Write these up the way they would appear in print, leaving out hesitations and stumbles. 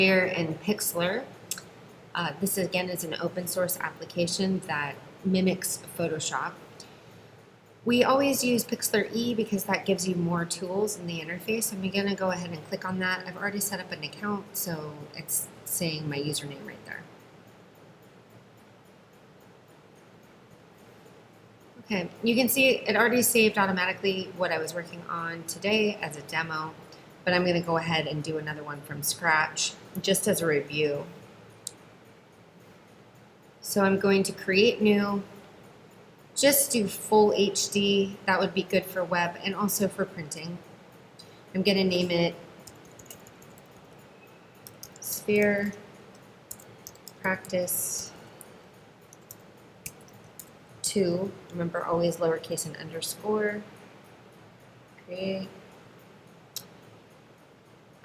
Here in Pixlr. This again is an open source application that mimics Photoshop. We always use Pixlr E because that gives you more tools in the interface. I'm going to go ahead and click on that. I've already set up an account, so it's saying my username right there. Okay, you can see it already saved automatically what I was working on today as a demo, but I'm going to go ahead and do another one from scratch just as a review. So I'm going to create new, just do full HD. That would be good for web and also for printing. I'm going to name it Sphere Practice 2. Remember, always lowercase and underscore. Create.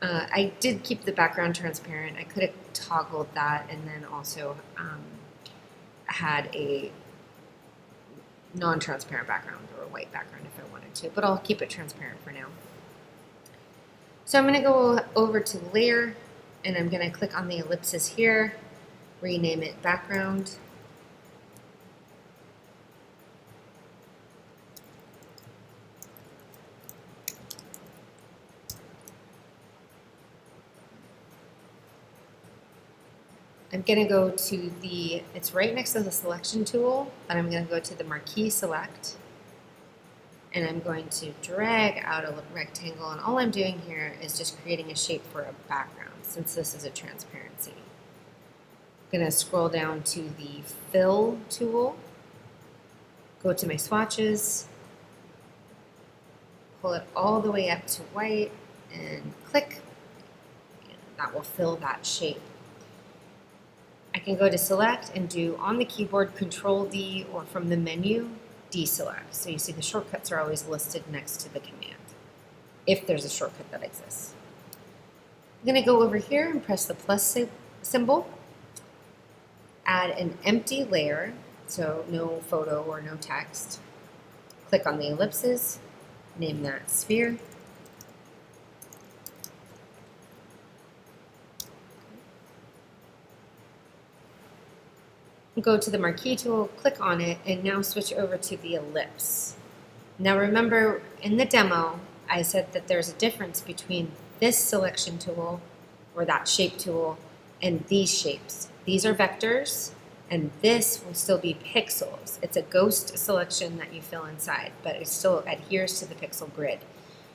I did keep the background transparent. I could have toggled that and then also had a non-transparent background or a white background if I wanted to, but I'll keep it transparent for now. So I'm going to go over to layer and I'm going to click on the ellipsis here, rename it background. I'm going to go to the, it's right next to the selection tool, but I'm going to go to the marquee select, and I'm going to drag out a rectangle, and all I'm doing here is just creating a shape for a background, since this is a transparency. I'm going to scroll down to the fill tool, go to my swatches, pull it all the way up to white, and click, and that will fill that shape. I can go to select and do on the keyboard Control D, or from the menu deselect. So you see the shortcuts are always listed next to the command, if there's a shortcut that exists. I'm going to go over here and press the plus symbol, add an empty layer, so no photo or no text. Click on the ellipses, name that sphere. Go to the marquee tool, click on it, and now switch over to the ellipse. Now remember, in the demo, I said that there's a difference between this selection tool, or that shape tool, and these shapes. These are vectors, and this will still be pixels. It's a ghost selection that you fill inside, but it still adheres to the pixel grid.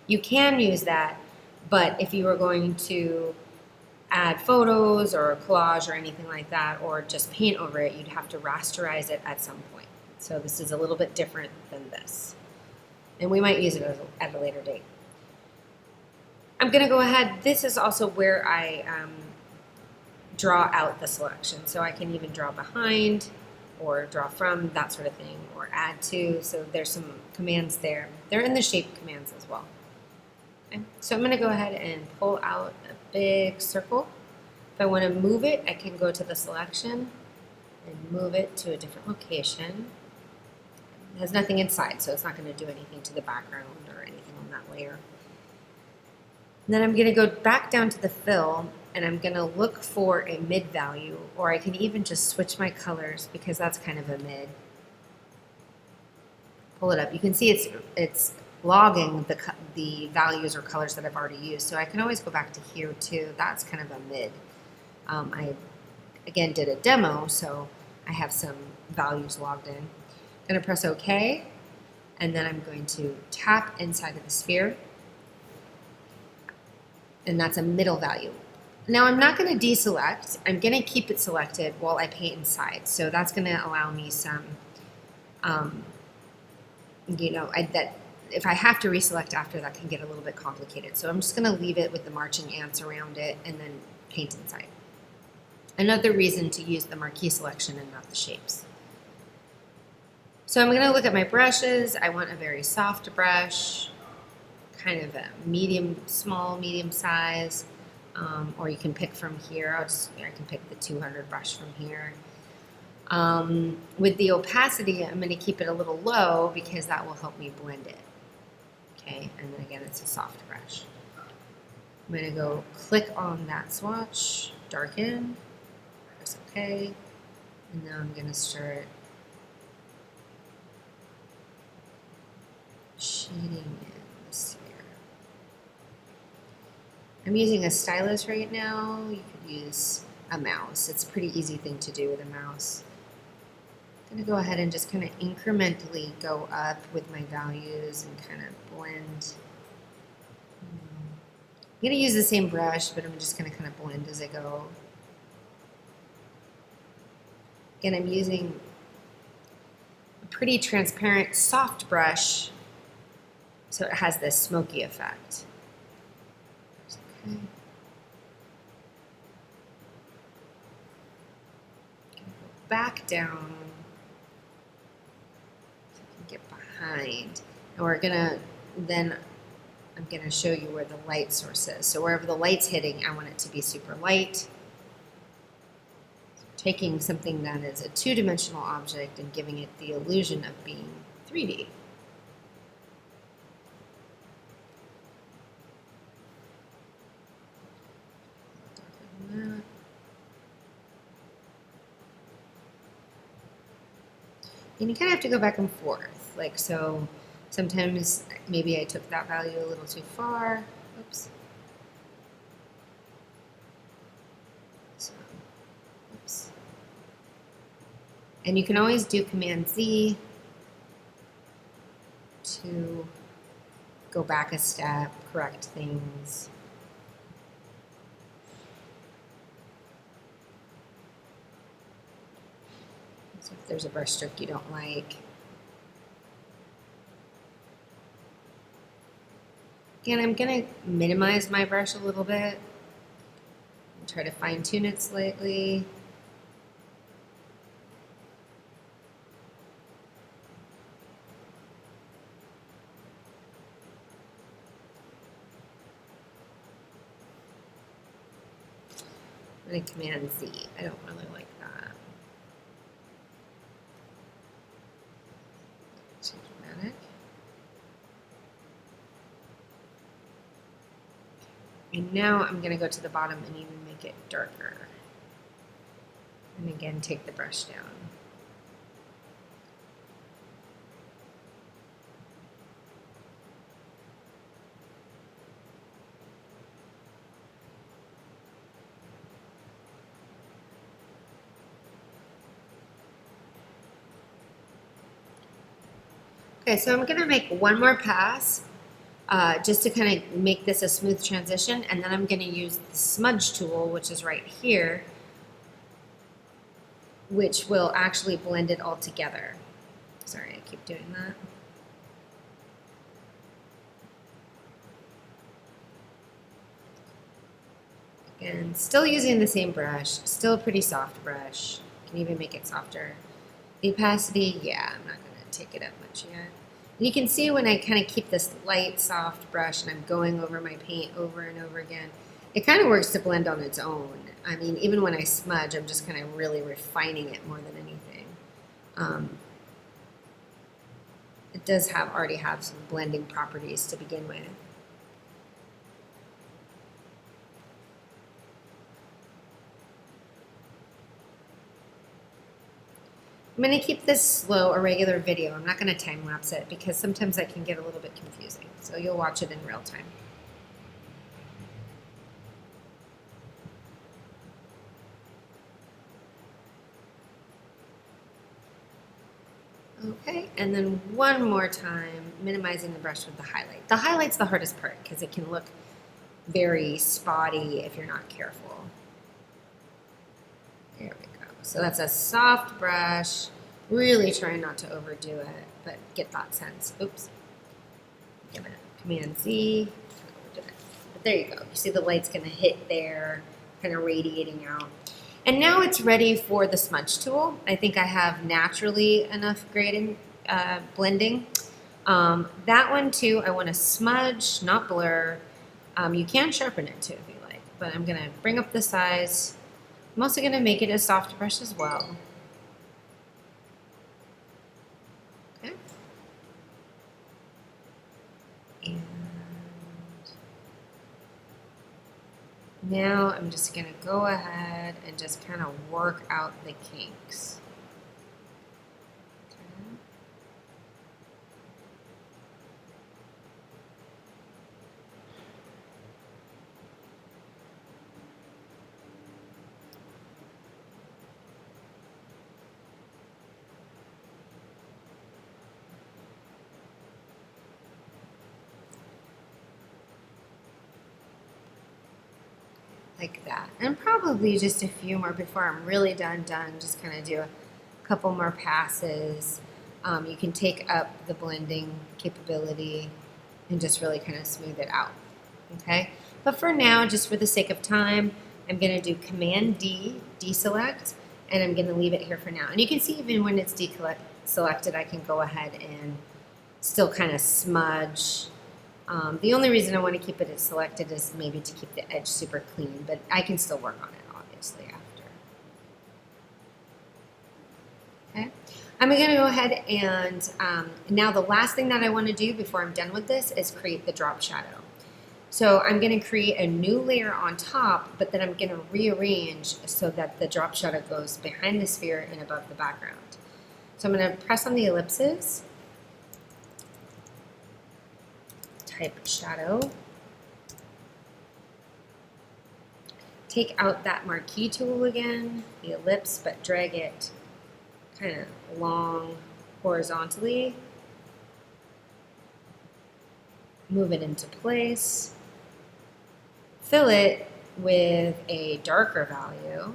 You can use that, but if you were going to add photos or a collage or anything like that, or just paint over it, you'd have to rasterize it at some point. So this is a little bit different than this. And we might use it at a later date. I'm going to go ahead. This is also where I draw out the selection. So I can even draw behind or draw from, that sort of thing, or add to. So there's some commands there. They're in the shape commands as well. Okay. So I'm going to go ahead and pull out a big circle. If I want to move it, I can go to the selection and move it to a different location. It has nothing inside, so it's not going to do anything to the background or anything on that layer. And then I'm going to go back down to the fill, and I'm going to look for a mid value, or I can even just switch my colors because that's kind of a mid. Pull it up. You can see it's logging the values or colors that I've already used. So I can always go back to here too. That's kind of a mid. I, again, did a demo, so I have some values logged in. I'm going to press OK, and then I'm going to tap inside of the sphere, and that's a middle value. Now I'm not going to deselect. I'm going to keep it selected while I paint inside. So that's going to allow me some, if I have to reselect after, that can get a little bit complicated. So I'm just going to leave it with the marching ants around it and then paint inside. Another reason to use the marquee selection and not the shapes. So I'm going to look at my brushes. I want a very soft brush, kind of a small, medium size, or you can pick from here. I can pick the 200 brush from here. With the opacity, I'm going to keep it a little low because that will help me blend it. Okay, and then again, it's a soft brush. I'm going to go click on that swatch, darken, press OK, and now I'm going to start shading in the sphere. I'm using a stylus right now. You could use a mouse. It's a pretty easy thing to do with a mouse. I'm going to go ahead and just kind of incrementally go up with my values and kind of blend. I'm going to use the same brush, but I'm just going to kind of blend as I go. Again, I'm using a pretty transparent, soft brush, so it has this smoky effect. Okay. Go back down so I can get behind. And we're going to then, I'm going to show you where the light source is. So wherever the light's hitting, I want it to be super light. So taking something that is a two-dimensional object and giving it the illusion of being 3D. And you kind of have to go back and forth. Like, so sometimes maybe I took that value a little too far. Oops. So, oops. And you can always do Command Z to go back a step, correct things. So if there's a brush stroke you don't like. Again, I'm going to minimize my brush a little bit and try to fine tune it slightly. I'm going to Command Z. I don't really like that. Too dramatic. And now I'm going to go to the bottom and even make it darker. And again, take the brush down. Okay, so I'm going to make one more pass just to kind of make this a smooth transition, and then I'm going to use the Smudge Tool, which is right here, which will actually blend it all together. Sorry, I keep doing that. Again, still using the same brush, still a pretty soft brush. Can even make it softer. The opacity, yeah, I'm not going to take it up much yet. And you can see when I kind of keep this light, soft brush and I'm going over my paint over and over again, it kind of works to blend on its own. I mean, even when I smudge, I'm just kind of really refining it more than anything. It does already have some blending properties to begin with. I'm going to keep this slow, a regular video. I'm not going to time lapse it because sometimes that can get a little bit confusing. So you'll watch it in real time. Okay, and then one more time, minimizing the brush with the highlight. The highlight's the hardest part because it can look very spotty if you're not careful. There we go. So that's a soft brush, really trying not to overdo it, but get that sense. Oops. Give it Command Z. But there you go. You see the light's going to hit there, kind of radiating out. And now it's ready for the Smudge Tool. I think I have naturally enough grading, blending. That one too, I want to smudge, not blur. You can sharpen it too if you like, but I'm going to bring up the size. I'm also going to make it a soft brush as well. Okay. And Now I'm just going to go ahead and just kind of work out the kinks. Like that, and probably just a few more before I'm really done. Just kind of do a couple more passes. You can take up the blending capability and just really kind of smooth it out. Okay, but for now, just for the sake of time, I'm going to do Command D, deselect, and I'm going to leave it here for now. And you can see even when it's deselected, I can go ahead and still kind of smudge. The only reason I want to keep it as selected is maybe to keep the edge super clean, but I can still work on it obviously after. Okay, I'm going to go ahead and now the last thing that I want to do before I'm done with this is create the drop shadow. So I'm going to create a new layer on top, but then I'm going to rearrange so that the drop shadow goes behind the sphere and above the background. So I'm going to press on the ellipses, type shadow, take out that marquee tool again, the ellipse, but drag it kind of long horizontally, move it into place, fill it with a darker value.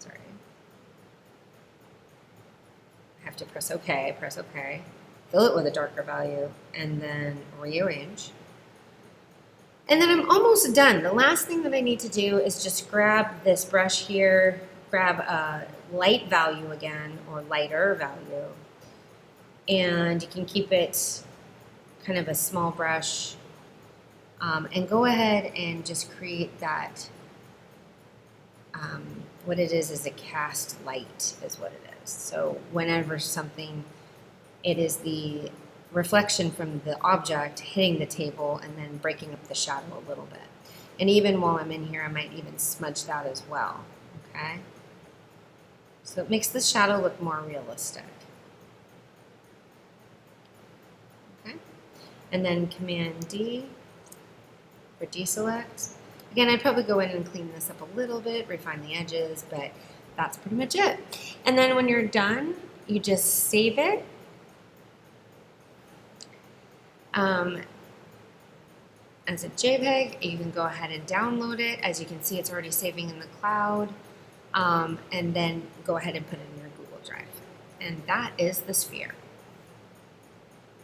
Sorry. I have to press OK, fill it with a darker value, and then rearrange. And then I'm almost done. The last thing that I need to do is just grab this brush here, grab a light value again, or lighter value, and you can keep it kind of a small brush, and go ahead and just create that, what it is a cast light is what it is. So whenever something, it is the reflection from the object hitting the table and then breaking up the shadow a little bit. And even while I'm in here, I might even smudge that as well, okay? So it makes the shadow look more realistic. Okay? And then Command D for deselect. Again, I'd probably go in and clean this up a little bit, refine the edges, but that's pretty much it. And then when you're done, you just save it. As a JPEG, you can go ahead and download it. As you can see, it's already saving in the cloud, and then go ahead and put it in your Google Drive. And that is the sphere.